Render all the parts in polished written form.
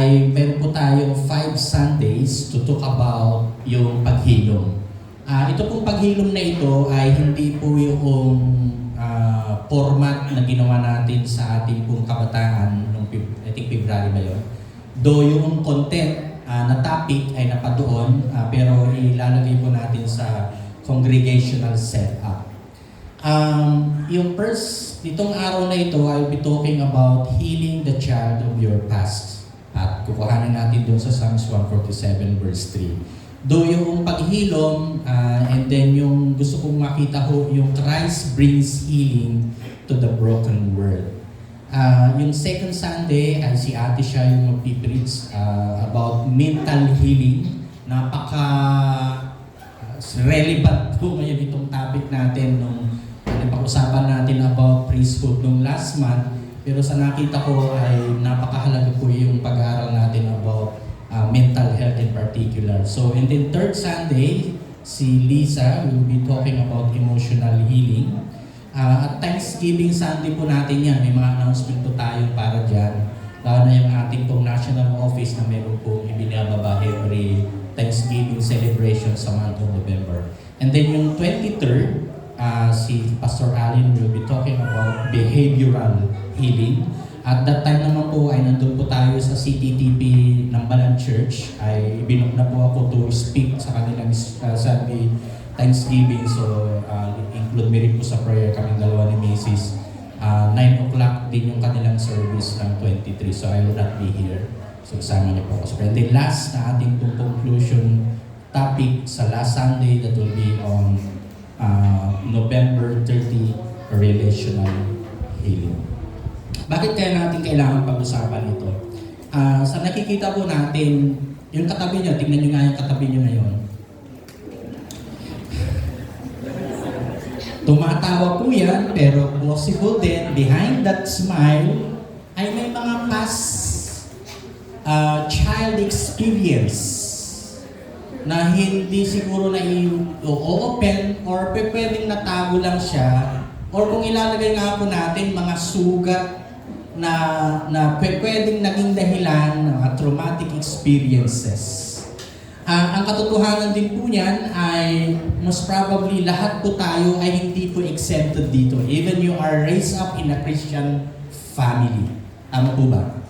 ay meron po tayong 5 Sundays to talk about yung paghilom. Ito pong paghilom na ito ay hindi po yung format na ginawa natin sa ating pong kabataan noong I think February ba yun? Though yung content na topic ay napadoon, pero ilalagay po natin sa congregational setup. Yung first, itong araw na ito, I'll be talking about healing the child of your past. At kukuhanin natin doon sa Psalms 147 verse 3. Though yung paghilom, and then yung gusto kong makita ho, yung Christ brings healing to the broken world. Yung second Sunday ay si Ate siya yung mag-preach about mental healing. Relevant po ngayon itong topic natin nung pag-usapan natin about priesthood nung last month. Pero sa nakita ko ay napakahalaga po yung pag-aaral natin about mental health in particular. So, and then third Sunday, si Lisa will be talking about emotional healing. At Thanksgiving Sunday po natin yan. May mga announcement po tayo para dyan. Lalo na yung ating pong national office na meron pong ibinababa every Thanksgiving celebration sa month of November. And then yung 23rd, si Pastor Allen will be talking about behavioral healing. At that time naman po ay nandun po tayo sa CTTP ng Balan Church. Ay binook na po ako to speak sa kanilang Sunday Thanksgiving. So include me rin po sa prayer kaming dalawa ni Mrs. 9 o'clock din yung kanilang service ng 23. So I will not be here. So isama niyo po ako. And then last na ating conclusion topic sa last Sunday that will be on November 30, relational healing. Bakit kaya natin kailangan pag-usapan ito? Sa nakikita po natin, yung katabi niyo, tingnan niyo nga yung katabi niyo ngayon. Tumatawa po yan, pero possible din, behind that smile, ay may mga past child experience na hindi siguro na i-open or pwedeng natago lang siya, or kung ilalagay nga po natin mga sugat na pwedeng naging dahilan ng traumatic experiences. Ang katotohanan din po niyan ay most probably lahat po tayo ay hindi po exempted dito. Even you are raised up in a Christian family. Tama po ba?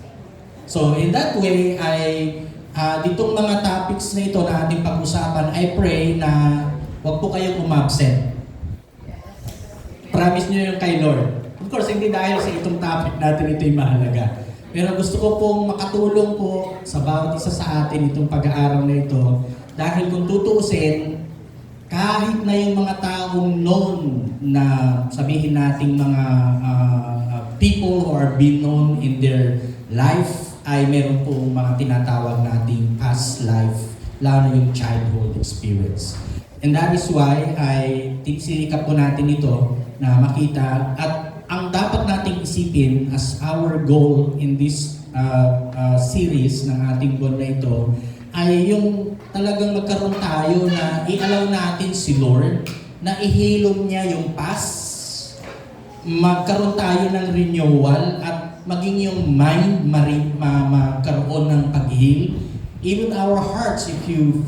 So in that way ay ditong mga topics na ito na ating pag-usapan, I pray na huwag po kayong umabsent. Promise nyo yung kay Lord. Of course, hindi dahil sa itong topic natin ito'y mahalaga. Pero gusto ko pong makatulong po sa bawat isa sa atin itong pag-aaral na ito. Dahil kung tutuusin, kahit na yung mga taong known na sabihin nating mga people who are being known in their life, ay meron pong mga tinatawag nating past life, lalo yung childhood experience. And that is why ay sinikap po natin ito na makita, at ang dapat nating isipin as our goal in this series ng ating buwan na ito ay yung talagang magkaroon tayo na i-allow natin si Lord na ihilom niya yung past, magkaroon tayo ng renewal at maging yung mind magkaroon ng pag-heal. Even our hearts, if you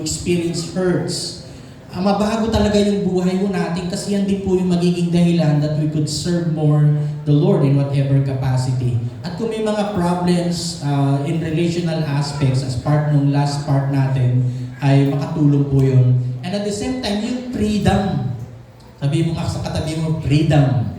experience hurts, mabago talaga yung buhay mo natin kasi yan din po yung magiging dahilan that we could serve more the Lord in whatever capacity. At kung may mga problems in relational aspects as part ng last part natin, ay makatulong po yun. And at the same time, yung freedom. Sabi mo nga sa katabi mo, freedom.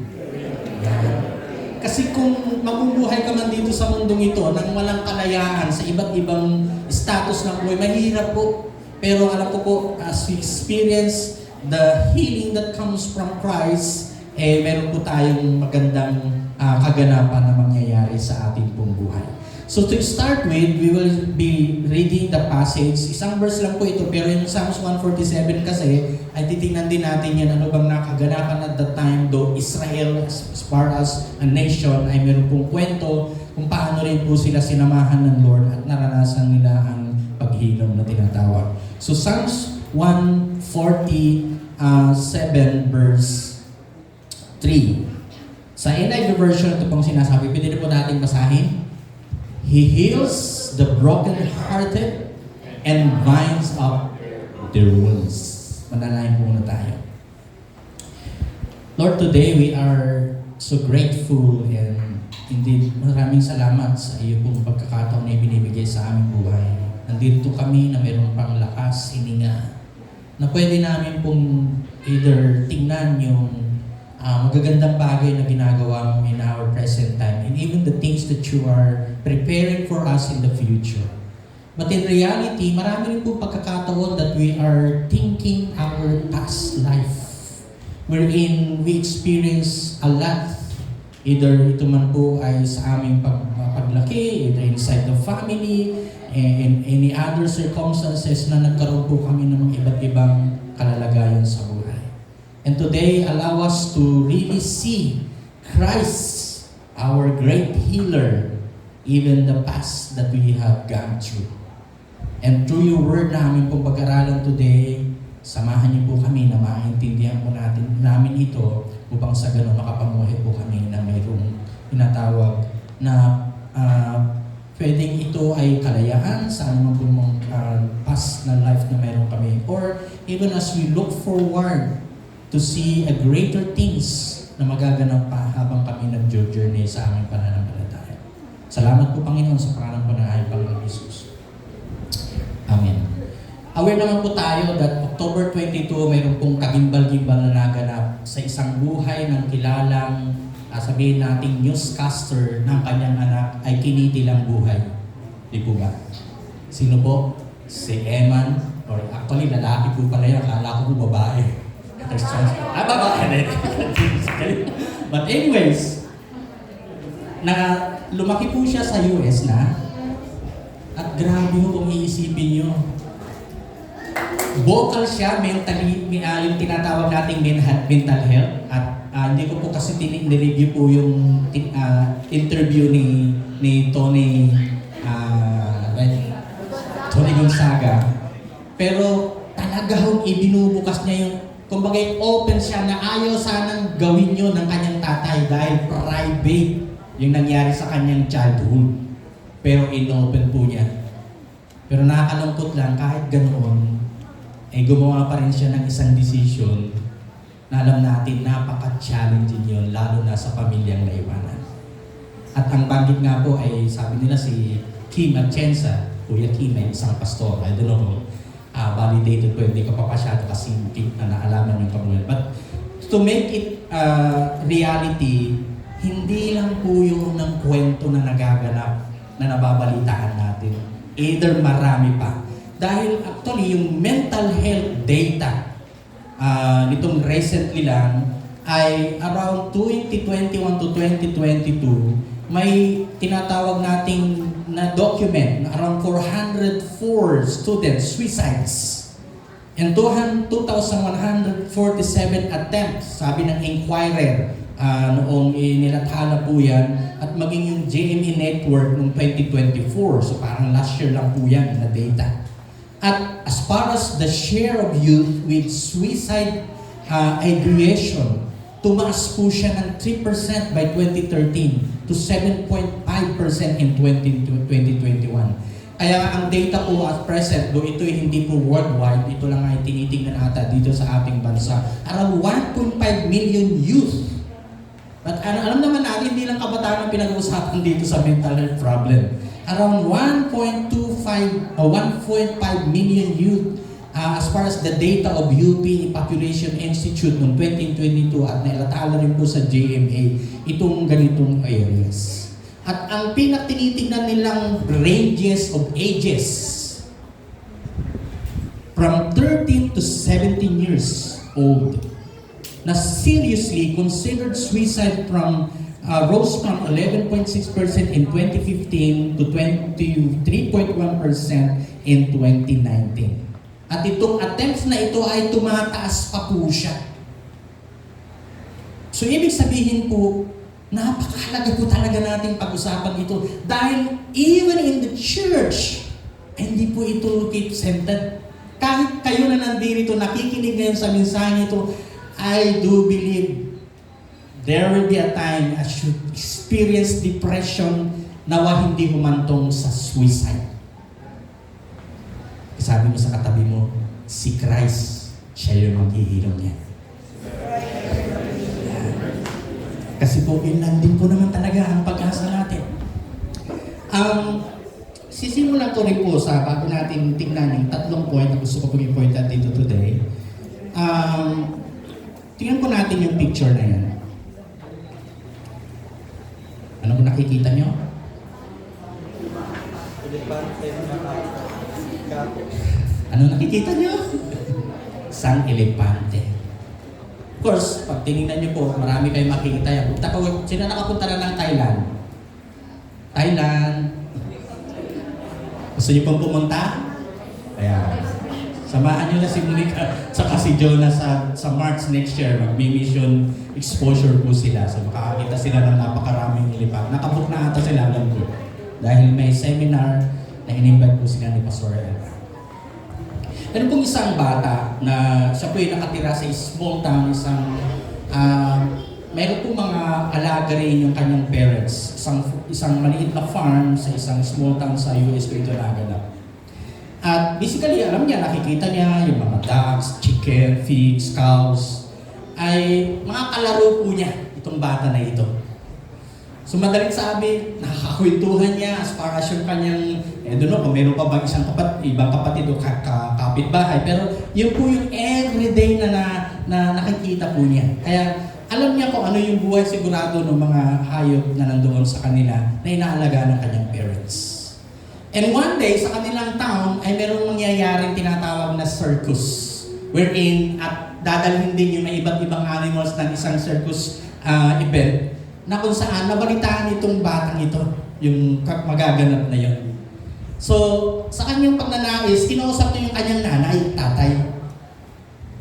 Kasi kung mabubuhay ka man dito sa mundong ito nang walang kalayaan sa iba't ibang status ng buhay, mahirap po. Pero alam ko po, as we experience the healing that comes from Christ, meron po tayong magandang kaganapan na mangyayari sa ating pong buhay. So to start with, we will be reading the passage. Isang verse lang po ito, pero yung Psalms 147 kasi, ay titingnan din natin yan ano bang nakaganapan at that time, though Israel as far as a nation ay meron pong kwento kung paano rin po sila sinamahan ng Lord at naranasan nila ang paghilom na tinatawag. So Psalms 147 verse 3. Sa NIV version, ito pong sinasabi, pwede na po natin basahin. He heals the broken-hearted and binds up their wounds. Manalangin po muna tayo. Lord, today we are so grateful and indeed maraming salamat sa iyo pong pagkakataon na ibinibigay sa aming buhay. Nandito kami na mayroon pang lakas, hininga, na pwede namin pong either tingnan yung magagandang bagay na ginagawa mo in our present time and even the things that you are preparing for us in the future. But in reality, marami rin po pagkakataon that we are thinking our past life wherein we experience a lot. Either ito man po ay sa aming paglaki, either inside the family, and any other circumstances na nagkaroon po kami ng mga iba't ibang kalalagayan sa buhay. And today, allow us to really see Christ, our great healer, even the past that we have gone through. And through your word namin pong pag-aralan today, samahan niyo po kami na maintindihan po namin ito upang sa ganun makapamuhay po kami na mayroong tinatawag na pwedeng ito ay kalayaan sa anumang pong past na life na mayroon kami. Or even as we look forward to see a greater things na magaganap pa habang kami nag-journey sa aming pananampalataya. Salamat po Panginoon sa pangalan po ng aming Panginoon Jesus. Amen. Aware naman po tayo that October 22, mayroon pong kagimbal-gimbal na naganap sa isang buhay ng kilalang, sabihin nating newscaster ng kanyang anak ay kinitilang buhay. Di po ba? Sino po? Si Eman, or actually lalaki po pala yan, akala ko po babae. Babae. But anyways, lumaki po siya sa US na, at grabe ho kung iisipin nyo, vocal siya, mentally, yung tinatawag nating mental health. At hindi ko po kasi nireview po yung interview ni Tony Gonzaga. Pero talaga hong ibinubukas niya yung, kumbaga open siya na ayaw sanang gawin yun ng kanyang tatay dahil private yung nangyari sa kanyang childhood. Pero inopen po niya. Pero nakakalungkot lang, kahit ganoon, gumawa pa rin siya ng isang decision na alam natin napaka-challenging yun, lalo na sa pamilyang naiwanan. At ang banggit nga po ay sabi nila si Kim Atienza, Kuya Kim ay isang pastor. I don't know, validated po, hindi ka pa masyado kasi naalaman yung pamilya. But to make it reality, hindi lang po yung ng kwento na nagaganap na nababalitaan natin. Either marami pa. Dahil actually yung mental health data nitong recently lang ay around 2021 to 2022 may tinatawag nating na document na around 404 students suicides and 2,147 attempts, sabi ng Inquirer noong inilathala po yan, at maging yung JME network noong 2024, so parang last year lang po yan na data. At as far as the share of youth with suicide ideation, tumaas po siya ng 3% by 2013 to 7.5% in 2021. Kaya ang data po at present, though ito hindi po worldwide, ito lang ay tinitingnan ata dito sa ating bansa, around 1.5 million youth. But alam naman natin, hindi lang kabataan ang pinag-uusapan dito sa mental health problem. Around 1.5 million youth as far as the data of UP Population Institute noong 2022 at nailathala rin po sa JMA itong ganitong areas. At ang pinatinitingnan nilang ranges of ages from 13 to 17 years old na seriously considered suicide rose from 11.6% in 2015 to 23.1% in 2019. At itong attempts na ito ay tumataas pa po siya. So ibig sabihin po, napakahalaga po talaga nating pag-usapan ito dahil even in the church, hindi po ito keep-centered. Kahit kayo na nandito, nakikinig ngayon sa mensahe ito, I do believe there will be a time as you experience depression nawa hindi humantong sa suicide. Sabi mo sa katabi mo, si Christ, siya yung maghihilom niya. Kasi po, yun lang din po naman talaga ang pag-asa natin. Sisimulan ko rin po sa bago natin tingnan yung tatlong point na gusto ko pong important dito today. Tingnan po natin yung picture na yan. Ano po nakikita nyo? Ano nakikita nyo? Isang elepante. Of course, pag tinignan nyo po, marami kayong makikita yan. Sino nakapunta na ng Thailand? Thailand. Gusto nyo pong pumunta? Ayan. Samahan nyo na si Monica saka si Jonah sa March next year. Mag-mission exposure po sila. So makakakita sila ng napakaraming ilipad. Nakabook na ata sila alam ko. Dahil may seminar na in-invite po sila ni Pastor Elba. Meron pong isang bata na siya po yung nakatira sa small town, meron po mga alaga rin yung kanyang parents. Isang maliit na farm sa isang small town sa US po ito naganap. At basically, alam niya, nakikita niya yung mga ducks, chicken, pigs, cows, ay mga kalaro po niya, itong bata na ito. So madaling sabi, nakakakwentuhan niya as far as yung kanyang, doon kung meron pa bang ibang kapatid o kapitbahay. Pero yun po yung everyday na nakikita po niya. Kaya alam niya kung ano yung buhay sigurado ng mga hayop na nandoon sa kanila na inaalagaan ng kanyang parents. And one day, sa kanilang town, ay merong mangyayaring tinatawag na circus. Wherein, at dadalhin din yung iba't ibang animals ng isang circus event na kung saan nabalitaan itong batang ito, yung magaganap na yun. So, sa kanyang pagnanais, kinausap niya yung kanyang nanay, tatay.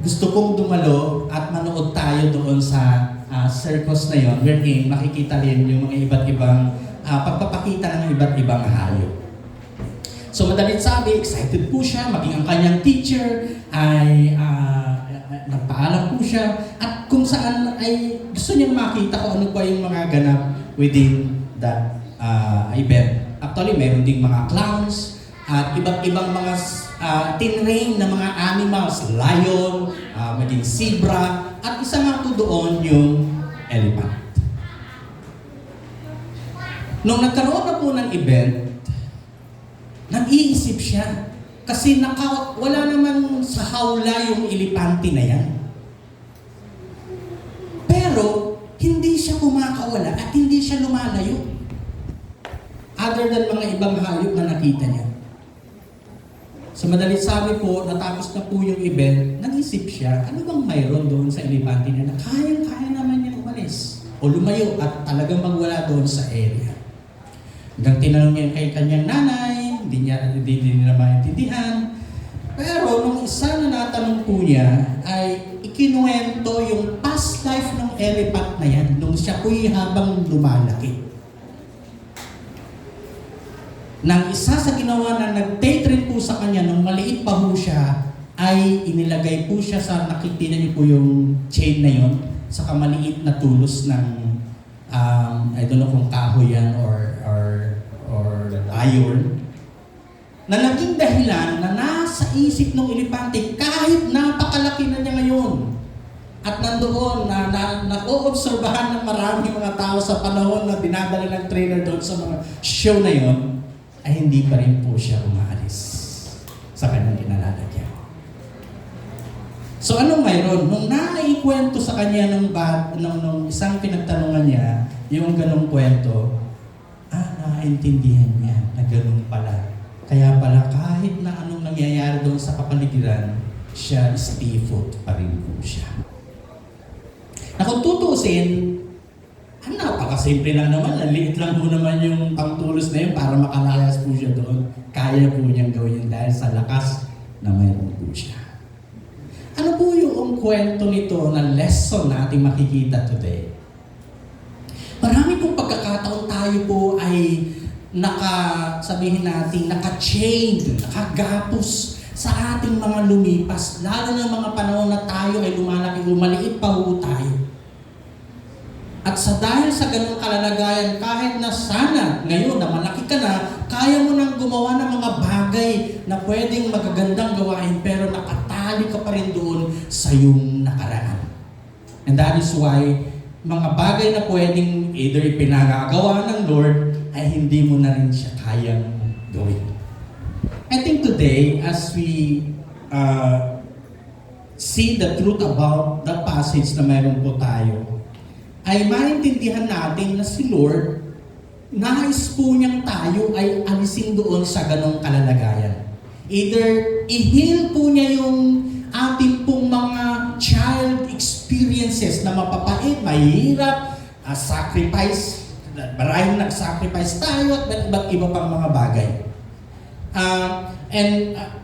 Gusto kong dumalo at manood tayo doon sa circus na yun, wherein makikita rin yung mga iba't ibang pagpapakita ng iba't ibang hayop. So madalit sabi, excited po siya, maging ang kanyang teacher ay nagpaalam po siya at kung saan ay gusto niyang makita kung ano pa yung mga ganap within that event. Actually, meron ding mga clowns at iba't ibang mga tinrain na mga animals, lion, maging zebra, at isa nga po doon yung elephant. Nung nagkaroon na po ng event, nag-iisip siya. Kasi wala naman sa hawla yung elepante na yan. Pero, hindi siya kumakawala at hindi siya lumalayo. Other than mga ibang hayop na nakita niya. So madalit sabi po, natapos na po yung event, nag-isip siya, ano bang mayroon doon sa elepante niya na kayang-kaya naman niya umalis o lumayo at talagang magwala doon sa area. Hanggang tinanong niya kay kanyang nanay, hindi niya maintindihan. Pero nung isa na natanong po niya, ay ikinuwento yung past life ng elephant na yan nung siya po'y habang lumalaki. Nang isa sa ginawa na nag-take po sa kanya nung maliit pa po siya, ay inilagay po siya sa, nakikita niyo po yung chain na yon sa kamaliit na tulos ng, I don't know kung kahoy yan or iron, na naging dahilan na nasa isip ng elepante kahit napakalaki na niya ngayon. At nandoon na na-oobserbahan ng maraming mga tao sa panahon na dinadala ng trainer doon sa mga show na yon, ay hindi pa rin po siya umaalis sa kanyang kinalalagyan. So anong mayroon? Nung naikwento sa kanya nung isang pinagtanungan niya, yung ganong kwento, naintindihan niya na ganun pala. Kaya pala kahit na anong nangyayari doon sa kapaligiran, siya stiff-foot pa rin po siya. Na kung tutusin, napakasimple lang naman, liit lang po naman yung pangtulos na yun para makalayas po siya doon. Kaya po niyang gawin dahil sa lakas na mayroon po siya. Ano po yung kwento nito na lesson natin makikita today? Marami pong pagkakataon tayo po ay sabihin natin, naka-chained, nakagapos sa ating mga lumipas. Lalo na mga panahon na tayo ay lumalaki, maliit pa po tayo. At dahil sa ganung kalalagayan, kahit na sana ngayon na malaki ka na, kaya mo nang gumawa ng mga bagay na pwedeng magagandang gawain pero nakatali ka pa rin doon sa iyong nakaraan. And that is why mga bagay na pwedeng either ipinagagawa ng Lord ay hindi mo na rin siya kayang gawin. I think today, as we see the truth about the passage na mayroon po tayo, ay maintindihan natin na si Lord, nais po niyang tayo ay alisin doon sa ganong kalalagayan. Either i-heal po niya yung ating pong mga child experiences na mapapait, mahirap, sacrifice, maraming nag-sacrifice tayo at iba't iba pang mga bagay.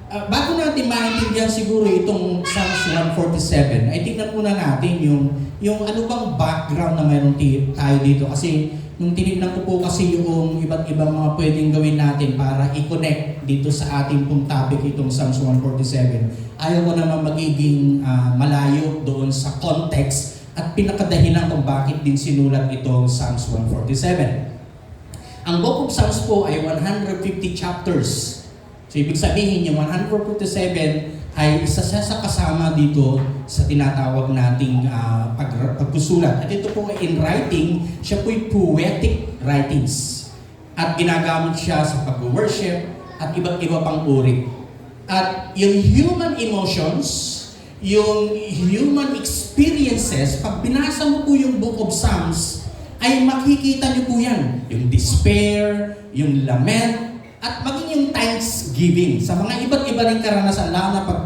Bago natin maintindihan siguro itong Psalms 147, ay tignan muna natin yung ano bang background na mayroon tayo dito. Kasi nung tinignan ko po kasi yung iba't ibang mga pwedeng gawin natin para i-connect dito sa ating pong topic itong Psalms 147, ayaw ko naman magiging malayo doon sa context at pinakadahilan kung bakit din sinulat itong Psalms 147. Ang Book of Psalms po ay 150 chapters. So, ibig sabihin, yung 147 ay isa siya sa kasama dito sa tinatawag nating pagsusulat. At ito po ay in writing, siya po'y poetic writings. At ginagamit siya sa pag-worship at iba't iba pang uri. At yung human emotions, yung human experiences, pag binasa mo po yung Book of Psalms, ay makikita niyo po yan. Yung despair, yung lament, at maging yung thanksgiving sa mga iba't iba rin karanasan, lalo na pag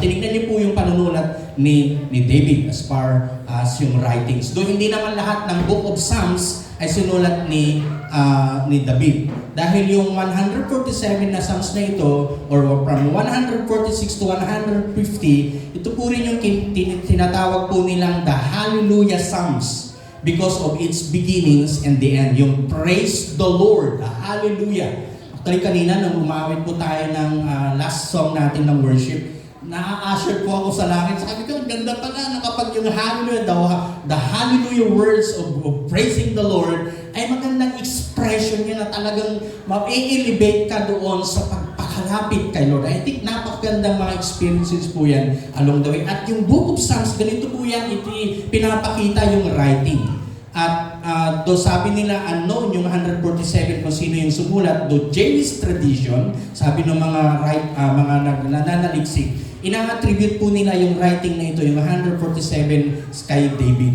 tinignan niyo po yung panunulat ni David as far as yung writings. Doon hindi naman lahat ng Book of Psalms ay sinulat ni David. Dahil yung 147 na Psalms na ito, or from 146 to 150, ito po rin yung tinatawag po nilang the Hallelujah Psalms because of its beginnings and the end. Yung praise the Lord, the Hallelujah. Actually, kanina nung umawit po tayo ng last song natin ng worship, na-usher po ako sa langit. Sabi ko, ang ganda pala na kapag yung hallelujah daw, the hallelujah words of praising the Lord, ay magandang expression niya na talagang ma-elevate ka doon sa pagpakalapit kay Lord. I think napakagandang mga experiences po yan along the way. At yung Book of Psalms, ganito po yan, pinapakita yung writing. At do sabi nila unknown yung 147 kung sino yung sumulat, do Jewish tradition, sabi ng mga mga nananaliksik, ina-attribute po nila yung writing na ito, yung 147 kay David.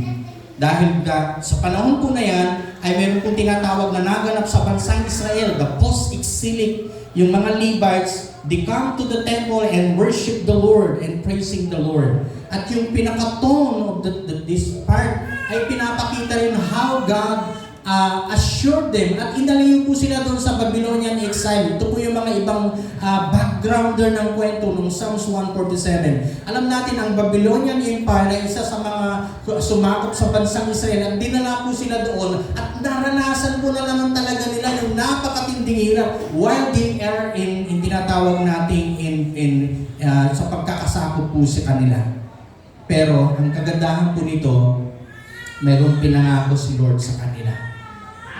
Dahil sa panahon po na yan, ay meron pong tinatawag na naganap sa bansang Israel, the post-exilic, yung mga Levites, they come to the temple and worship the Lord and praising the Lord. At yung pinaka-tone of this part ay pinapakita rin how God assured them at inalayo po sila doon sa Babylonian exile. Ito po yung mga ibang backgrounder ng kwento ng Psalms 147. Alam natin, ang Babylonian Empire ay isa sa mga sumakop sa bansang Israel at dinala po sila doon at naranasan po na naman talaga nila yung napakatinding hirap while they are in tinatawag natin sa pagkakasakop po sa kanila. Pero ang kagandahan po nito, mayroong pinangako si Lord sa kanila.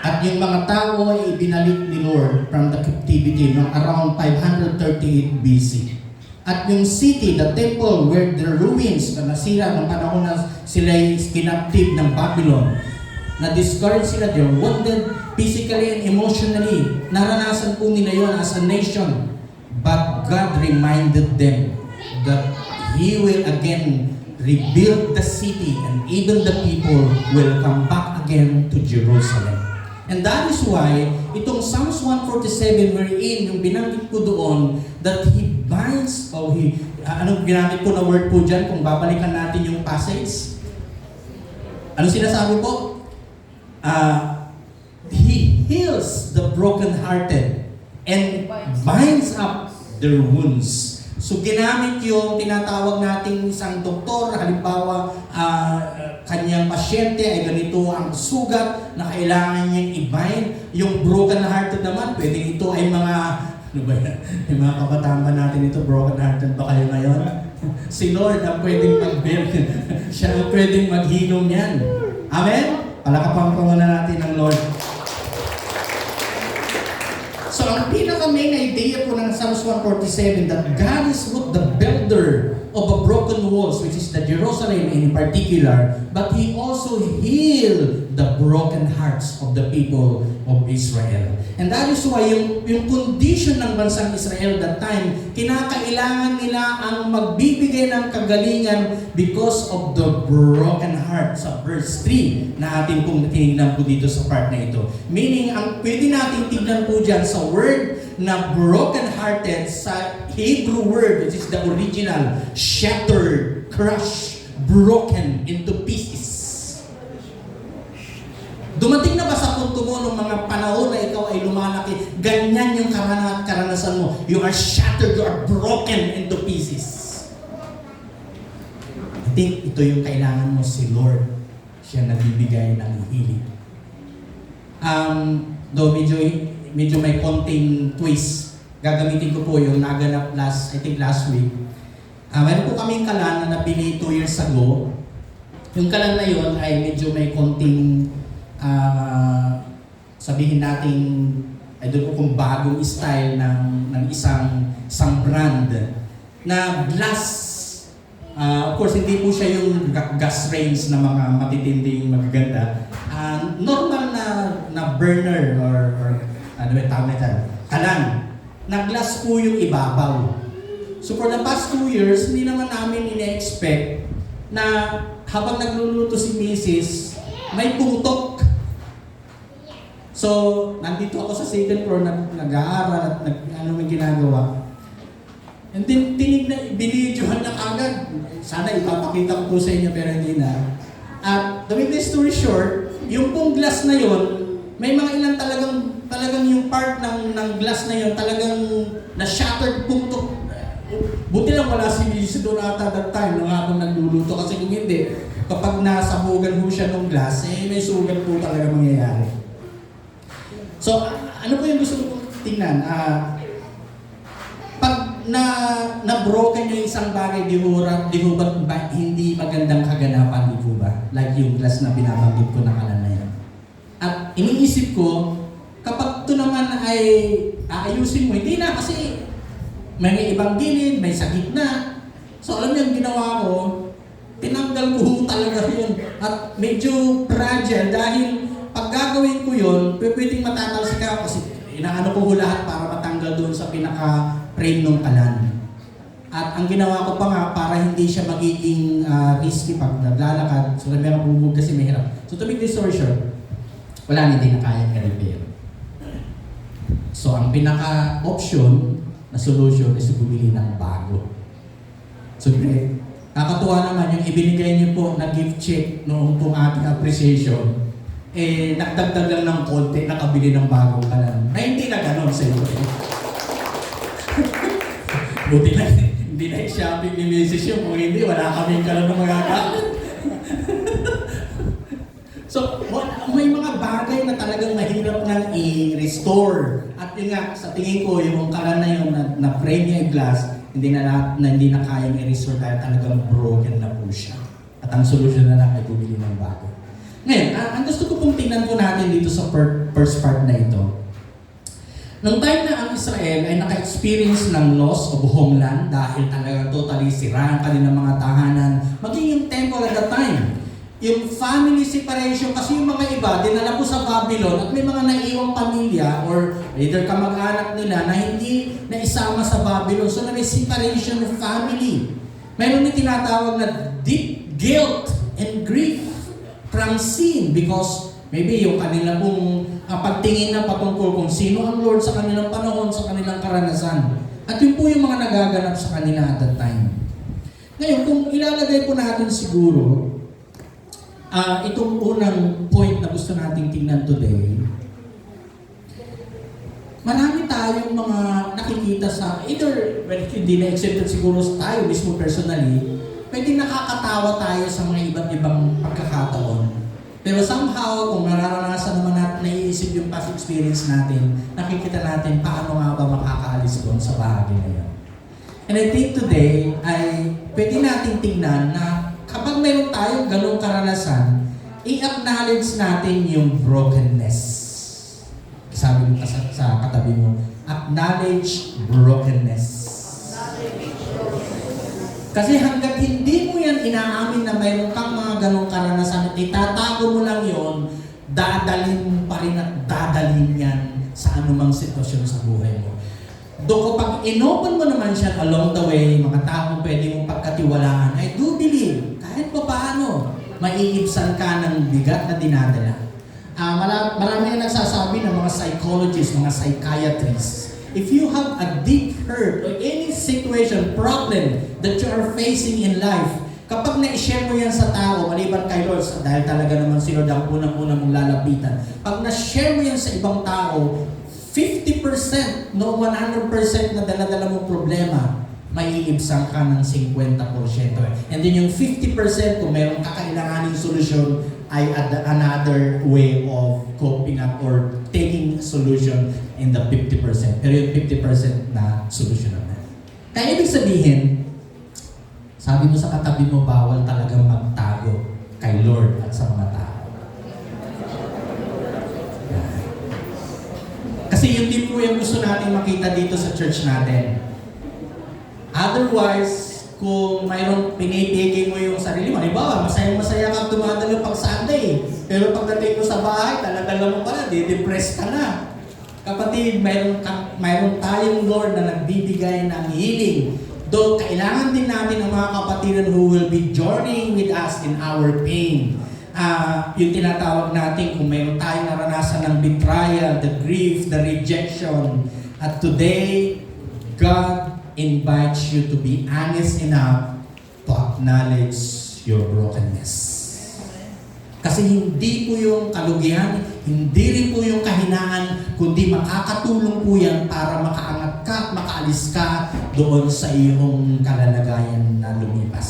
At yung mga tao ay ibinalik ni Lord from the captivity noong around 538 BC. At yung city, the temple where the ruins na nasira ng panahon na sila kinaptive ng Babylon, na-discourage sila, they're wounded physically and emotionally. Naranasan po nila yon as a nation. But God reminded them that He will again rebuild the city and even the people will come back again to Jerusalem. And that is why itong Psalms 147 wherein yung binanggit ko doon that He binds, anong ginamit ko na word po dyan kung babalikan natin yung passage? Ano sinasabi po? He heals the brokenhearted and binds up their wounds. So ginamit yung tinatawag nating isang doktor, halimbawa kanyang pasyente ay ganito ang sugat na kailangan niyang i-bind. Yung broken hearted naman, pwede ito ay mga, ano ba yan? Yung mga kabataan ba natin ito, broken hearted ba kayo ngayon? Si Lord ang pwedeng mag-build. Siya ang pwedeng maghilom yan. Amen? Palakapan po muna natin ang Lord. So, ang pinaka-main idea po ng Psalms 147 that God is not the builder of a broken walls, which is the Jerusalem in particular, but He also healed the broken hearts of the people of Israel. And that is why yung condition ng bansang Israel that time, kinakailangan nila ang magbibigay ng kagalingan because of the broken heart sa verse 3 na atin pong tinignan po dito sa part na ito. Meaning, ang pwede natin tignan po dyan sa word na broken-hearted sa Hebrew word, which is the original, shattered, crushed, broken into pieces. Dumating na ba sa punto mo nung mga panahon na ikaw ay lumalaki, ganyan yung karanasan mo? You are shattered, you are broken into pieces. I think ito yung kailangan mo, si Lord. Siya nagbibigay ng healing. Though medyo may konting twist, gagamitin ko po yung naganap last week. Meron po kaming kalan na nabili 2 years ago. Yung kalan na yun ay medyo may konting sabihin natin, ay doon po kung bagong style ng isang brand na glass. Of course, hindi po siya yung gas range na mga matitinding magaganda. Normal na burner or ano ba tawag nito? Kalan. Na glass po yung ibabaw. So for the past 2 years, hindi naman namin ina-expect na habang nagluluto si Mrs., may putok. So, nandito ako sa second floor, nag-aaral at ano may ginagawa. And then, binidyohan niya agad. Sana ipapakita ko po sa inyo, pero hindi na. At, to make the story short, yung pong glass na yon, may mga ilan talagang yung part ng glass na yon, talagang na-shattered putok. Buti lang wala si Lisa doon ata that time nung habang nagluluto. Kasi kung hindi, kapag nasabugan ho siya ng glass, may sugat po talaga mangyayari. So, ano po yung gusto kong tingnan? Pag na-broken yung isang bagay, di ho ba hindi magandang kaganapan, di ho ba? Like yung glass na binabanggit ko na kalan na yan. At iniisip ko, kapag ito naman ay aayusin mo, hindi na kasi may ibang gilid, may sa gitna. So, alam niyo yung ginawa ko, tinanggal ko talaga yun. At medyo fragile dahil pag gagawin ko yun, pwedeng matatalsik ako kasi inaano ko lahat para matanggal doon sa pinaka-frame ng kalan. At ang ginawa ko pa nga para hindi siya magiging risky pag naglalakad. So meron bubog kasi mahirap. So to make this story short, wala na din na kaya i-repair. So ang pinaka-option na solution is bumili ng bago. So kakatuwa naman yung ibinigay niyo po na gift check noong pong ating appreciation. Nagdagdag lang ng konti, nakabili ng bagong kalan. Na hindi na ganon sa iyo. Buti na, hindi na i-shopping ni Mrs. yung kung hindi, wala kaming kalan na magagamit. So, may mga bagay na talagang mahirap nang i-restore. At yun nga, sa tingin ko, yung kalan na yun na frame niya yung glass, hindi na kayang i-restore dahil talagang broken na po siya. At ang solusyon na lang ay bumili ng bago. Ngayon, ang gusto ko pong tingnan po natin dito sa first part na ito. Nung time na ang Israel ay naka-experience ng loss of homeland dahil talaga totally sira ang kanilang mga tahanan, maging yung temple at the time, yung family separation, kasi yung mga iba, dinala po sa Babylon at may mga naiwang pamilya or either kamag-anak nila na hindi naisama sa Babylon. So, may separation of family. Mayroon yung tinatawag na deep guilt and grief from sin because maybe yung kanila pong pagtingin na patungkol kung sino ang Lord sa kanilang panahon, sa kanilang karanasan. At yun po yung mga nagaganap sa kanila at that time. Ngayon, kung ilalagay po natin siguro, itong unang point na gusto nating tingnan today, marami tayong mga nakikita sa, either, well, hindi na-accepted siguro tayo mismo personally, pwede nakakatawa tayo sa mga iba't ibang pagkakataon. Pero somehow, kung nararanasan naman natin, naiisip yung past experience natin, nakikita natin paano nga ba makakaalis doon sa bahagi na yun. And I think today, ay pwede natin tingnan na kapag mayroon tayong ganong karanasan, i-acknowledge natin yung brokenness. Sabi mo sa katabi mo, acknowledge brokenness. Kasi hanggat hindi mo yan inaamin na mayroon kang mga ganong karanasan at itatago mo lang yon, dadalhin mo pa rin at dadalhin yan sa anumang sitwasyon sa buhay mo. Doon kapag inopen mo naman siya along the way, mga taong pwede mong pagkatiwalaan, I do believe, kahit pa paano, maiibsan ka ng bigat na dinadala. Marami na nagsasabi ng mga psychologists, mga psychiatrists, if you have a deep hurt or any situation, problem that you are facing in life, kapag na-share mo yan sa tao, maliban kay Lord, dahil talaga naman si Lord ang unang-unang mong lalapitan, pag na-share mo yan sa ibang tao, 50%, no 100% na dala-dala mong problema, maiibsan ka ng 50%. And then yung 50%, kung mayroong kakailanganing solusyon, ay another way of coping up or taking solution in the 50%. Pero yung 50% na solution naman. Kaya ibig sabihin, sabi mo sa katabi mo, bawal talagang magtago kay Lord at sa mga tao. Kasi yun din po yung gusto natin makita dito sa church natin. Otherwise, kung mayroong pinipigil mo yung sarili mo, halimbawa, masaya-masaya kang tumadalo pag Sunday, pero pagdating mo sa bahay, taladala mo pala, de-depress ka na. Kapatid, mayroon tayong Lord na nagbibigay ng healing. Though kailangan din natin ang mga kapatiran who will be journeying with us in our pain. Yung tinatawag natin kung mayroon tayong naranasan ng betrayal, the grief, the rejection. At today, God invites you to be honest enough to acknowledge your brokenness. Kasi hindi po yung kalugihan, hindi rin po yung kahinaan, kundi makakatulong po yan para makaangat ka at makaalis ka doon sa iyong kalalagayan na lumipas.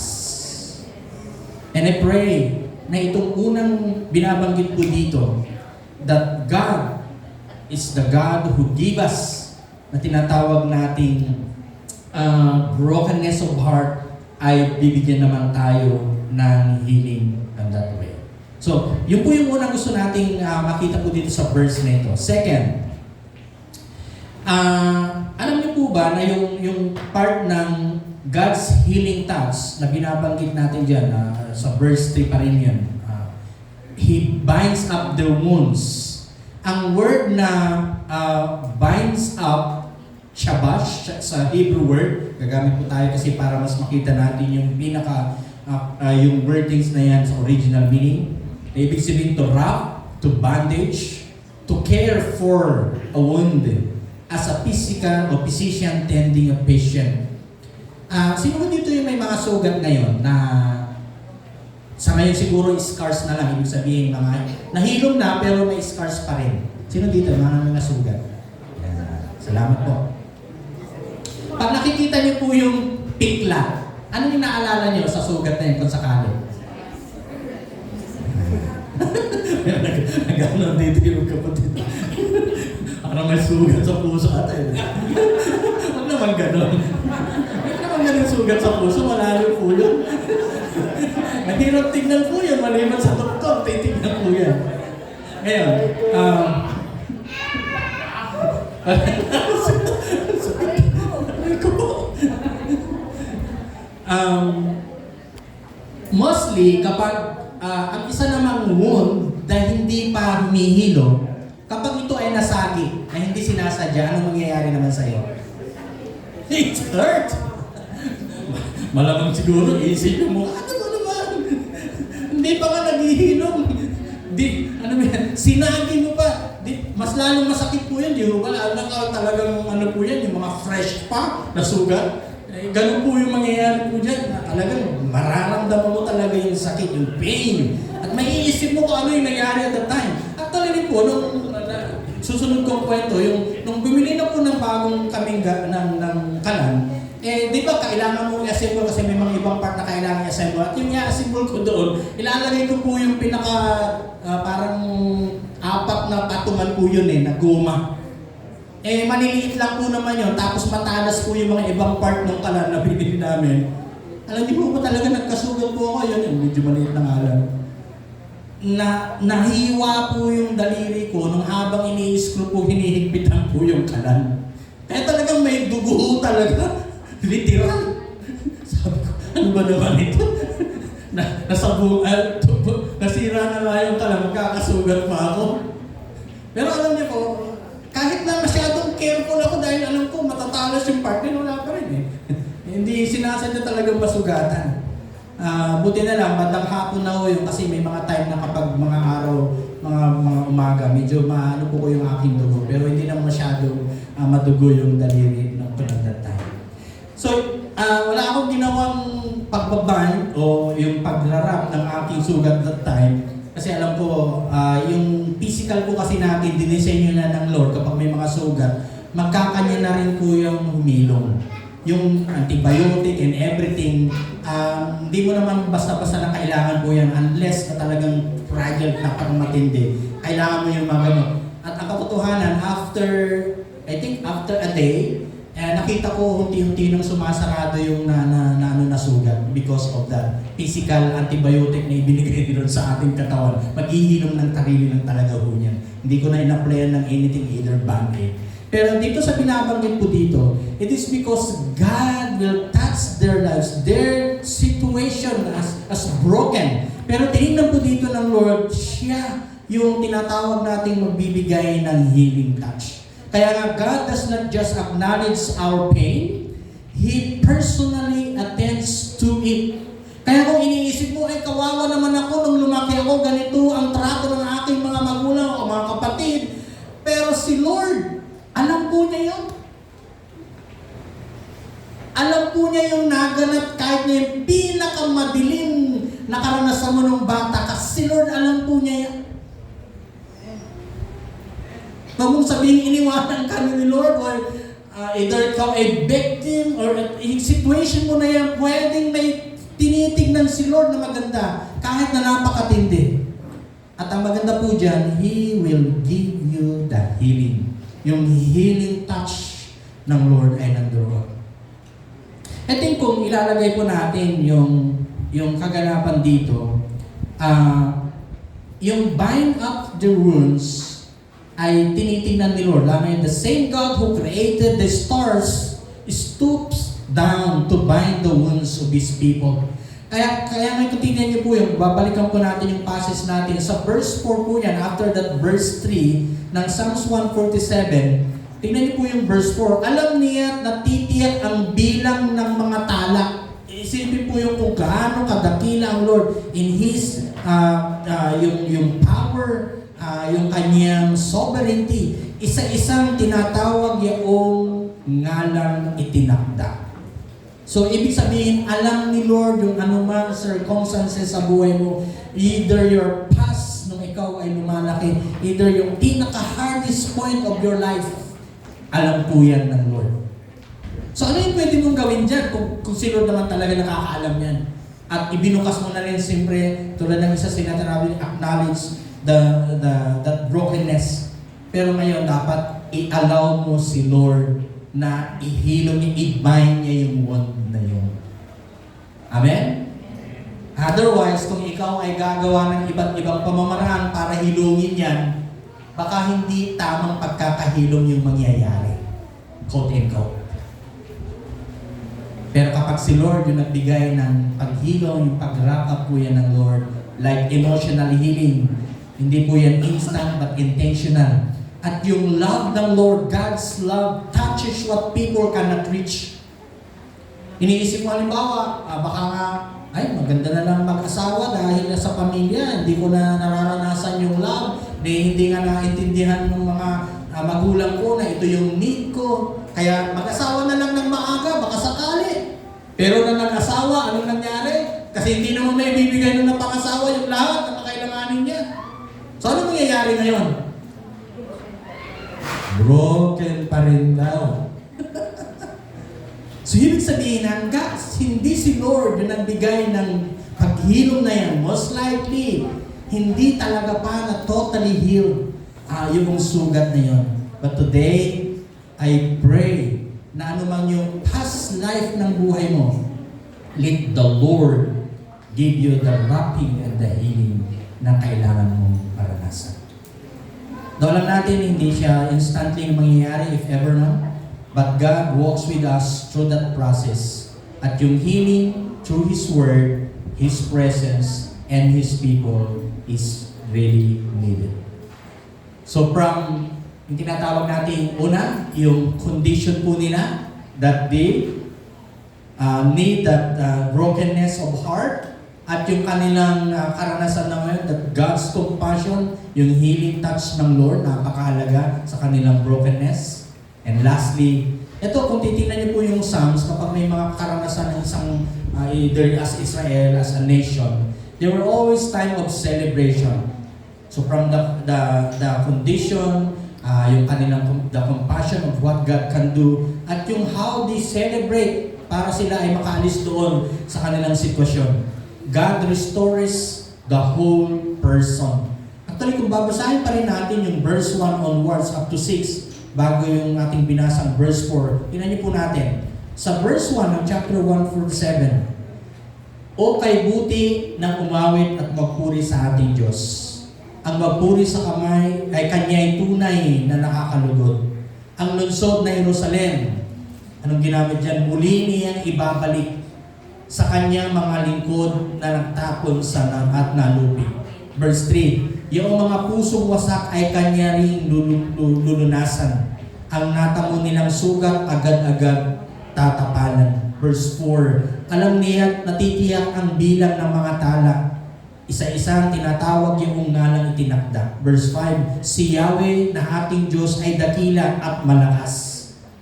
And I pray na itong unang binabanggit po dito, that God is the God who gives us, na tinatawag nating brokenness of heart, ay bibigyan naman tayo ng healing on that way. So, yun po yung unang gusto nating makita po dito sa verse na ito. Second, alam niyo po ba na yung part ng God's healing touch na binabanggit natin dyan, sa verse 3 pa rin yun, He binds up their wounds. Ang word na binds up, shabash, sa Hebrew word, gagamit po tayo kasi para mas makita natin yung yung wordings na yan sa original meaning. Ibig sabihin to wrap, to bandage, to care for a wound as a physical or physician tending a patient. Sino ba dito yung may mga sugat ngayon na sa ngayon siguro scars na lang, ibig sabihin mga nahilom na pero may scars pa rin. Sino dito mga sugat? Salamat po. Pag nakikita niyo po yung pikla, ano yung naalala niyo sa sugat na yun kung sakali? Nagano dito yung kapatid. Para may sugat sa puso ata. Huwag naman ganon. Huwag naman ganon sugat sa puso, malalim po yun. Mahirap tignan po yan, maliban sa doktor, titignan po yan. Ngayon, mostly, kapag ang isa namang wound na hindi pa humihilo, kapag ito ay nasagi, na hindi sinasadya, anong mangyayari naman sa'yo? It hurt! Malamang siguro, isipin mo, ano naman? Hindi pa ka naghihilom. Sinagi mo pa. Mas lalong masakit po yan, di ba? Lalo ka talagang po yan, yung mga fresh pa na sugat. Ganun po yung mangyayari po dyan. Talagang mararamdaman mo talaga yung sakit, yung pain. At maiisip mo kung ano yung nangyari at that time. At talaga po, nung susunod kong kwento, nung bumili na po ng bagong kaming ng kalan, di ba kailangan mo i-assemble kasi may mga ibang part na kailangan i-assemble. At yung i-assemble ko doon, ilalagay ko po yung parang 4 na patungan po yun na guma. Maliliit lang po naman yun, tapos matalas po yung mga ibang part ng kalan na binili namin. Alam niyo po talaga nagkasugat po ako yun, medyo maliit na nga lang. nahiwa po yung daliri ko nung habang ini-screw po, hinihigpitan po yung kalan. Kaya talagang may dugo talaga. Literal. Sabi ko, ano ba naman ito? Nasira na nga yung kalan, magkakasugat pa ako. Pero alam niyo po, kahit na masyadong careful ako dahil alam ko matatalas yung partner, wala pa rin eh. Hindi sinasadya talagang masugatan. Buti na lang, bandang hapon na ho yun kasi may mga time na kapag mga araw, mga umaga, medyo maano po ko yung aking dugo. Pero hindi na masyado madugo yung daliri ng that time. So, wala akong ginawang pagbaban o yung paglarap ng aking sugat that time. Kasi alam ko, yung physical po kasi natin, dinisenyo na ng Lord kapag may mga sugat, magkakanya na rin po yung humilong. Yung antibiotic and everything, hindi mo naman basta-basta na kailangan po yan unless na talagang fragile na pang matindi. Kailangan mo yung mga gamot. At ang katotohanan, after a day, nakita ko unti-unti nang sumasarado yung nasugat because of that physical antibiotic na ibinigay nila sa ating katawan. Maghihinom ng tarili lang talaga ho niyan. Hindi ko na in-applyan ng anything, either Band-Aid. Pero dito sa binabanggit po dito, it is because God will touch their lives, their situation as broken. Pero tinignan po dito ng Lord, siya yung tinatawag nating magbibigay ng healing touch. Kaya nga, God does not just acknowledge our pain, He personally attends to it. Kaya kung iniisip mo, ay kawawa naman ako nung lumaki ako, ganito ang trato ng aking mga magulang o mga kapatid. Pero si Lord, alam po niya yun. Alam po niya yung naganap kahit na yung pinakamadilim na karanasan mo nung bata. Kasi si Lord, alam po niya yan. Huwag mong sabihin iniwanan ka ni Lord or either ikaw ay victim or in situation mo na yan, pwedeng may tinitignan si Lord na maganda kahit na napakatindi. At ang maganda po dyan, He will give you the healing. Yung healing touch ng Lord ay nandoon. I think kung ilalagay po natin yung kaganapan dito, yung bind up the wounds ay tinitingnan ni Lord. The same God who created the stars stoops down to bind the wounds of His people. Kaya may titingnan niyo po yung, babalikan po natin yung passage natin. Sa verse 4 po yan, after that verse 3 ng Psalms 147, tingnan niyo po yung verse 4. Alam niya na titiyak ang bilang ng mga tala. Isipin po yung kung gaano kadakila ang Lord in His, yung power, yung kanyang sovereignty. Isa-isang tinatawag yung ngalang itinakda. So, ibig sabihin, alam ni Lord yung anumang circumstances sa buhay mo. Either your past, nung ikaw ay lumalaki, either yung pinaka-hardest point of your life, alam po yan ng Lord. So, ano yung pwede mong gawin dyan kung si Lord naman talaga nakakaalam yan? At ibinukas mo na rin siyempre, tulad ng isa sinasabi, acknowledge that brokenness. Pero ngayon, dapat i-allow mo si Lord na ihilom niya, i-bind niya yung wound na yun. Amen? Otherwise, kung ikaw ay gagawa ng iba't ibang pamamaraan para hilungin yan, baka hindi tamang pagkakahilom yung mangyayari. Quote and quote. Pero kapag si Lord yung nagbigay ng paghilom, yung pag-wrap up po yan ng Lord, like emotional healing, hindi po yan instant but intentional. At yung love ng Lord, God's love, touches what people cannot reach. Iniisip mo halimbawa, baka nga, ay maganda na lang mag-asawa dahil sa pamilya, hindi ko na nararanasan yung love, hindi nga naintindihan ng mga magulang ko na ito yung need ko. Kaya mag-asawa na lang ng maaga, baka sakali. Pero na nag-asawa, anong nangyari? Kasi hindi naman may bibigay nung napang-asawa yung lahat na makailanganin niya. So ano mangyayari ngayon? Broken pa rin daw. So ibig sabihin, hanggat hindi si Lord yung nagbigay ng paghilom na yan, most likely, hindi talaga pa na totally healed yung sugat na yun. But today, I pray na anumang yung past life ng buhay mo, let the Lord give you the wrapping and the healing na kailangan mong maranasan. Daw lang natin, hindi siya instantly mangyayari if ever na. But God walks with us through that process. At yung healing through His Word, His presence, and His people is really needed. So from, yung tinatawag natin una, yung condition po nila, that they need that brokenness of heart, at yung kanilang karanasan na ngayon, that God's compassion, yung healing touch ng Lord, napakahalaga sa kanilang brokenness. And lastly, ito kung titingnan niyo po yung Psalms, kapag may mga karanasan ng isang, either as Israel, as a nation, there were always time of celebration. So from the condition, yung kanilang the compassion of what God can do, at yung how they celebrate para sila ay makaalis doon sa kanilang sitwasyon. God restores the whole person. Actually, kung babasahin pa rin natin yung verse 1 onwards up to 6, bago yung ating binasang verse 4, tingnan niyo po natin. Sa verse 1 ng chapter 1:47, O kay buti ng umawit at magpuri sa ating Diyos. Ang magpuri sa kamay ay kanya'y tunay na nakakalugod. Ang lungsod na Jerusalem, anong ginamit dyan? Muli niyang ibabalik sa kanyang mga lingkod na nagtapon sa at nalupi. Verse 3, yung mga pusong wasak ay kanya ring lulunasan. Ang natamo nilang sugat agad-agad tatapanan. Verse 4, alam niya natitiyak ang bilang ng mga tala. Isa-isang tinatawag yung ngalang itinakda. Verse 5, si Yahweh na ating Diyos ay dakila at malakas.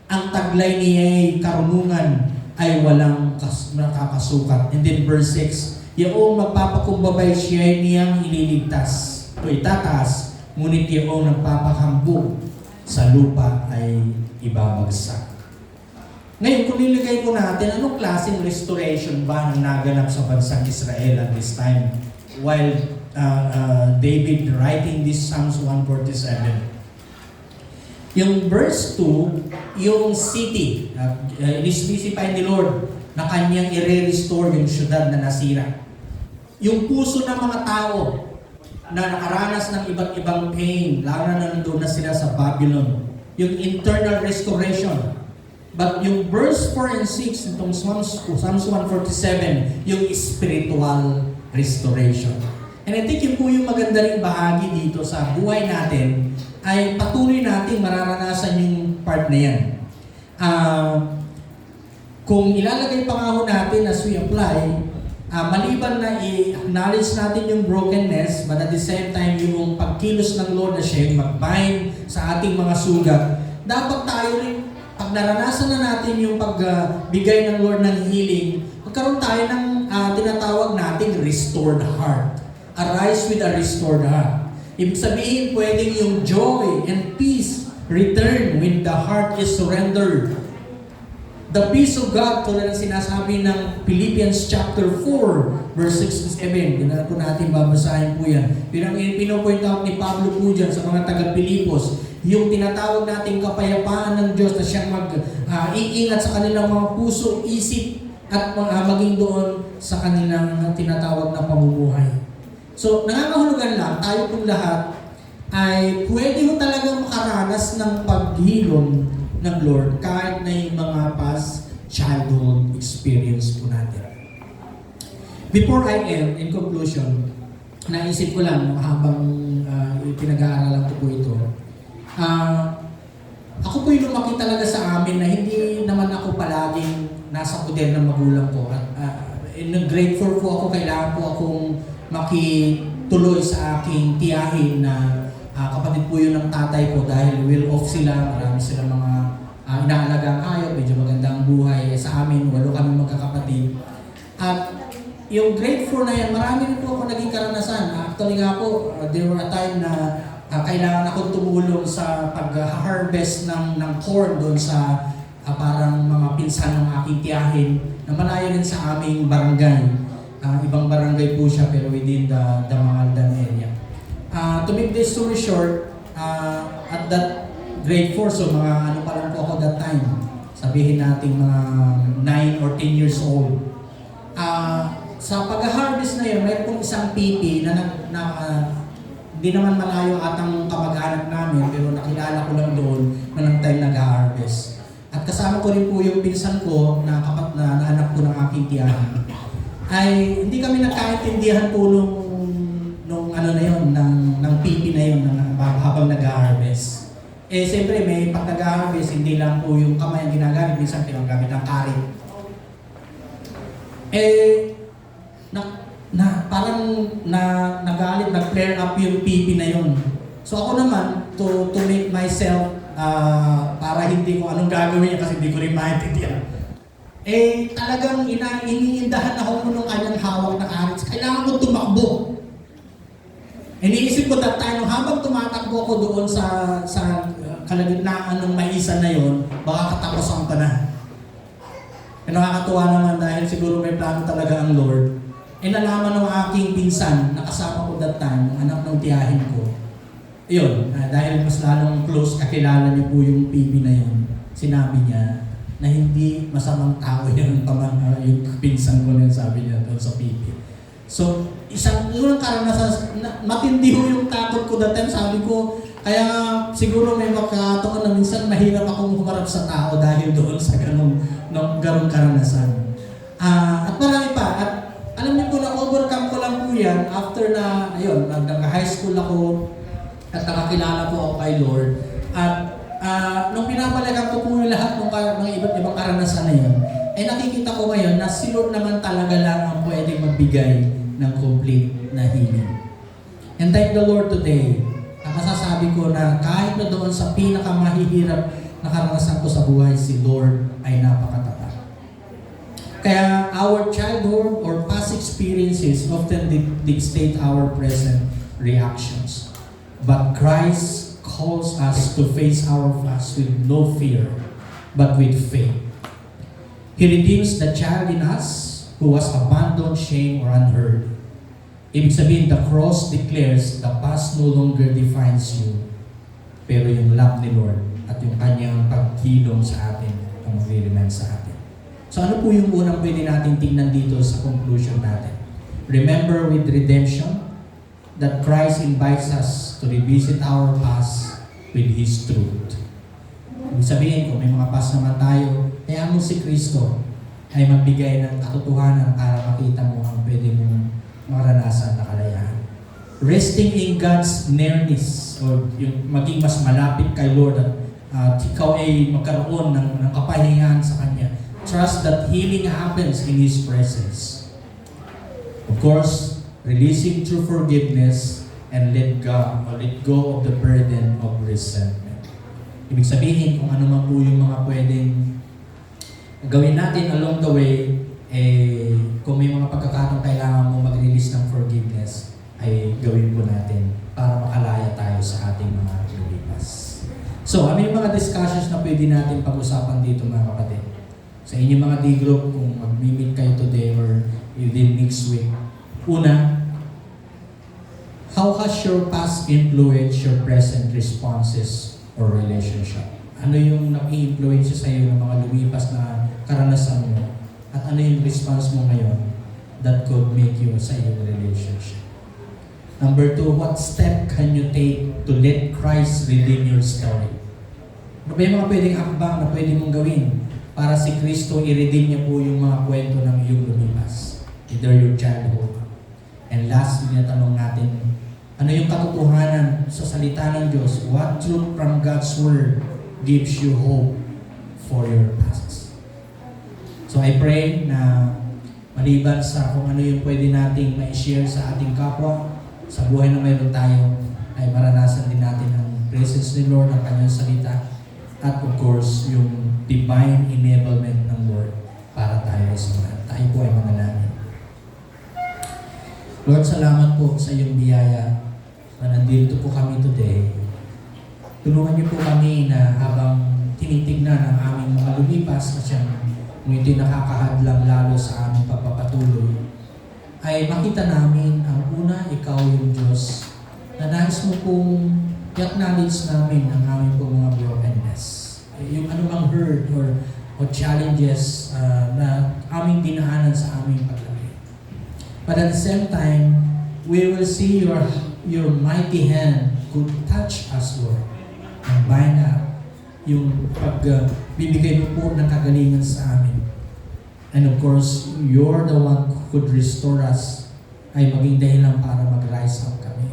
Ang taglay niya ay karunungan ay walang nakakasukat. And then verse 6, yung magpapakumbabay siya niyang ililigtas o itataas, ngunit yung nagpapakambog sa lupa ay ibabagsak. Ngayon, kung nilagay po natin, anong klaseng restoration ba ang naganap sa bansang Israel at this time? While David writing this Psalms 147. Yung verse 2, yung city, in-specify ni Lord na kanyang i-restore yung syudad na nasira. Yung puso ng mga tao na nakaranas ng iba't ibang pain, lalo na nandun na sila sa Babylon. Yung internal restoration. But yung verse 4 and 6 itong Psalms 147, yung spiritual restoration. And I think yun po yung maganda rin bahagi dito sa buhay natin, ay patuloy nating mararanasan yung part na yan. Kung ilalagay pa nga ho natin as we apply, maliban na i-acknowledge natin yung brokenness, but at the same time yung pagkilos ng Lord na siya, yung mag-bind sa ating mga sugat, dapat tayo rin, pag naranasan na natin yung pagbigay ng Lord ng healing, magkaroon tayo ng tinatawag nating restored heart. Arise with a restored heart. Ibig sabihin, pwedeng yung joy and peace return when the heart is surrendered. The peace of God, tulad ng sinasabi ng Philippians chapter 4, verse 6 to 7. Hindi na po natin babasahin po yan. Pinopoint out ni Pablo po dyan sa mga taga-Pilipos, yung tinatawag nating kapayapaan ng Diyos na siyang iingat sa kanilang mga puso, isip, at maging doon sa kanilang tinatawag na pamumuhay. So, nangangahulugan lang, tayo pong lahat ay pwede mo talagang makaranas ng paghilom ng Lord kahit na yung mga past childhood experience po natin. Before I end, in conclusion, naisip ko lang habang pinag-aaralan ko po ito, ako po yung lumaki talaga sa amin na hindi naman ako palaging nasa poder ng magulang ko. Grateful po ako, kailangan po akong makituloy sa aking tiyahin na kapatid po yun ng tatay ko dahil well off sila, marami silang mga inaalagang hayop, medyo maganda ang buhay. Sa amin, 8 kami magkakapatid. At yung grateful na yan, marami rin po ako naging karanasan. Actually nga po, there were a time na kailangan akong tumulong sa pag-harvest ng corn doon sa parang mga pinsan ng aking tiyahin na malayo rin sa aming barangay. Ibang barangay po siya pero within the Mangaldan area. To make this story short, at that grade 4, so mga ano pa lang po ako that time, sabihin natin mga 9 or 10 years old. sa pag-harvest na yun, may pong isang pipi hindi naman malayo atang kamag-anak namin, pero nakilala ko lang doon na ng time nag-harvest. At kasama ko rin po yung pinsan ko na anak ko ng aking tiyahin. Ay hindi kami nagkaintindihan po nung ano na yun, ng pipi na yun habang nag-harvest. Eh siyempre may pag nag-harvest, hindi lang po yung kamay ang ginagamit, minsan pinagamit ang karit. Parang nagalit, nag-flare up yung pipi na yun. So ako naman, to make myself, para hindi ko anong gagawin niya kasi hindi ko rin maintindihan. Talagang iniindahan ako nung kanyang hawak na karit. Kailangan ko tumakbo. Iniisip ko that time, habang tumatakbo ako doon sa kalagitnaan ng maisan na yon, baka katapusan pa na. Nakakatuwa naman dahil siguro may plano talaga ang Lord. Nalaman ng aking pinsan na kasama ko that time, ang anak ng tiyahin ko. Yun, dahil mas lalong close, kakilala niya po yung pipi na yun. Sinabi niya na hindi masamang tao yung pinsan ko na sabi niya doon sa pipi. So, isang karanasan, matindi ho yung takot ko that time, sabi ko, kaya siguro may makakataon na minsan mahirap akong humarap sa tao dahil doon sa ganong karanasan. At marami pa, at alam niyo po na overcome ko lang po yan after na, ayun, nag-high school ako at nakakilala po ako kay Lord. At nung pinapalagan ko po yung lahat ng mga iba't ibang karanasan na yun, nakikita ko ngayon na si Lord naman talaga lang ang pwedeng magbigay ng complete na healing. And thank the Lord today, masasabi ko na kahit na doon sa pinakamahihirap na karanasan ko sa buhay, si Lord ay napakatapat. Kaya our childhood or past experiences often dictate our present reactions. But Christ calls us to face our past with no fear, but with faith. He redeems the child in us who was abandoned, shamed, or unheard. Ibig sabihin, the cross declares the past no longer defines you, pero yung love ni Lord at yung kanyang pagkilom sa atin ang mag-remind sa atin. So ano po yung unang pwede natin tingnan dito sa conclusion natin? Remember with redemption that Christ invites us to revisit our past with His truth. Ibig sabihin, kung may mga past naman tayo, kaya mo si Kristo ay magbigay ng katotohanan para makita mo ang pwede mong maranasan na kalayahan. Resting in God's nearness o yung maging mas malapit kay Lord at ikaw ay magkaroon ng kapahingahan sa Kanya. Trust that healing happens in His presence. Of course, releasing true forgiveness and let go of the burden of resentment. Ibig sabihin, kung ano man po yung mga pwedeng gawin natin along the way, kung may mga pagkakataon kailangan mo mag-release ng forgiveness, ay gawin po natin para makalaya tayo sa ating mga lumipas. So, ano yung mga discussions na pwede natin pag-usapan dito mga kapatid? Sa inyong mga D-group, kung mag-meet kayo today or within next week. Una, how has your past influenced your present responses or relationship? Ano yung nag-i-influence sa iyo ng mga lumipas na karanasan mo? At ano yung response mo ngayon that could make you sa iyong relationship? Number 2, what step can you take to let Christ redeem your story? Ano ba yung mga pwedeng akbang na pwede mong gawin para si Kristo i-redeem niya po yung mga kwento ng iyong lumipas, either your childhood. And lastly, natanong natin, ano yung katotohanan sa salita ng Diyos? What truth from God's Word gives you hope for your past? So I pray na maliban sa kung ano yung pwede nating ma-share sa ating kapwa, sa buhay na mayroon tayo, ay maranasan din natin ang presence ni Lord, ang kanyang salita, at of course, yung divine enablement ng Lord para tayo ay sumunod. Tayo po ay manalangin. Lord, salamat po sa iyong biyaya na nandito po kami today. Tulungan niyo po kami na habang tinitignan ang aming mga lumipas na siyang ngunit nakakahadlang lalo sa aming pagpapatuloy, ay makita namin ang una, ikaw yung Diyos, na nais mo pong i-acknowledge namin ang aming pong mga brokenness. Yung anumang hurt or challenges na aming dinaanan sa aming paglaki. But at the same time, we will see your mighty hand could touch us, Lord. And bind up yung bibigay mo po ng kagalingan sa amin. And of course, you're the one who could restore us ay maging dahilan para mag-rise up kami.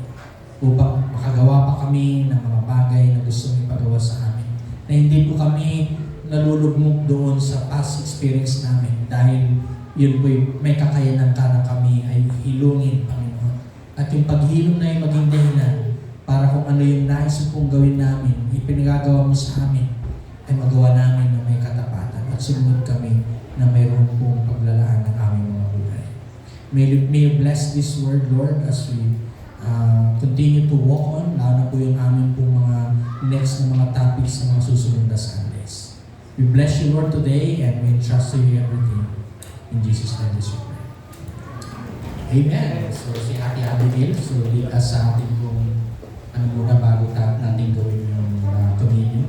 Upang makagawa pa kami ng mga bagay na gusto mong ipagawa sa amin. Na hindi po kami nalulugmok doon sa past experience namin dahil yun po may kakayanan ka na kami ay hilungin, Panginoon. At yung paghilong na yung maging dahilan para kung ano yung nais pong gawin namin, ipinagagawa mo sa amin, ay magawa namin na may katapatan at sumunod kami na mayroon pong paglalaan ng aming mga buhay. May you bless this word, Lord, as we continue to walk on, lalo na po yung aming pong mga next na mga topics na mga susunod na Sundays. We bless you, Lord, today and we entrust to you everything. In Jesus' name we pray. Amen. So si Ate Abigail, so lead us sa ating kung ano muna bago natin gawin yung communion.